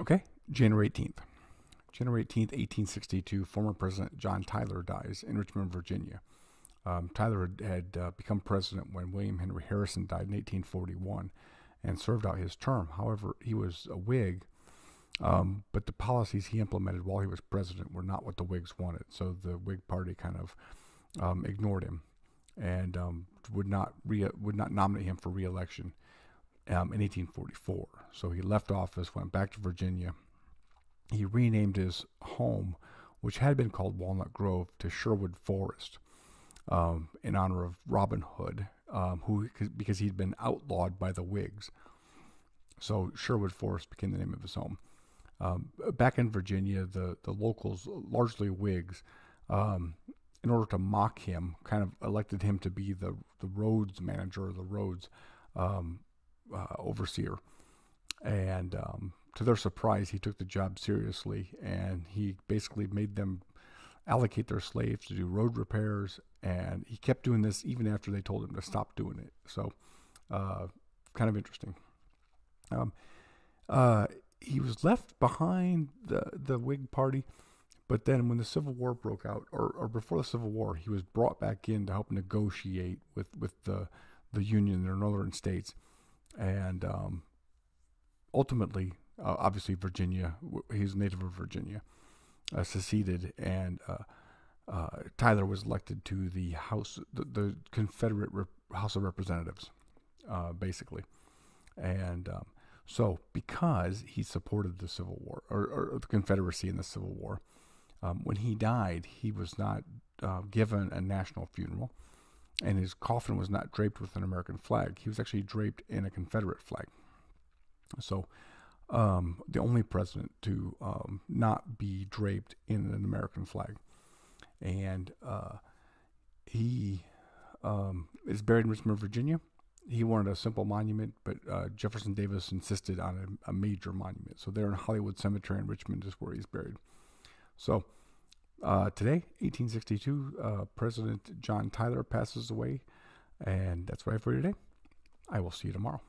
Okay, January 18th. January 18th, 1862, former President John Tyler dies in Richmond, Virginia. Tyler had become president when William Henry Harrison died in 1841 and served out his term. However, he was a Whig, but the policies he implemented while he was president were not what the Whigs wanted. So the Whig Party kind of ignored him and would not nominate him for re-election in 1844. So he left office, went back to Virginia. He renamed his home, which had been called Walnut Grove, to Sherwood Forest in honor of Robin Hood, because he'd been outlawed by the Whigs. So Sherwood Forest became the name of his home. Back in Virginia, the locals, largely Whigs, in order to mock him, kind of elected him to be the roads manager, or the roads overseer. And to their surprise, he took the job seriously, and he basically made them allocate their slaves to do road repairs. And he kept doing this even after they told him to stop doing it. So, kind of interesting. Um, he was left behind the Whig Party, but then when the Civil War broke out, or before the Civil War, he was brought back in to help negotiate with the Union in the northern states. And ultimately, obviously, Virginia, he's a native of Virginia, seceded, and Tyler was elected to the House, the Confederate House of Representatives, basically. And so, because he supported the Civil War, or the Confederacy in the Civil War, when he died, he was not given a national funeral, and his coffin was not draped with an American flag. He was actually draped in a Confederate flag. So, the only president to not be draped in an American flag. And he is buried in Richmond, Virginia. He wanted a simple monument, but Jefferson Davis insisted on a major monument. So there in Hollywood Cemetery in Richmond is where he's buried. So today, 1862, President John Tyler passes away. And that's what I have for you today. I will see you tomorrow.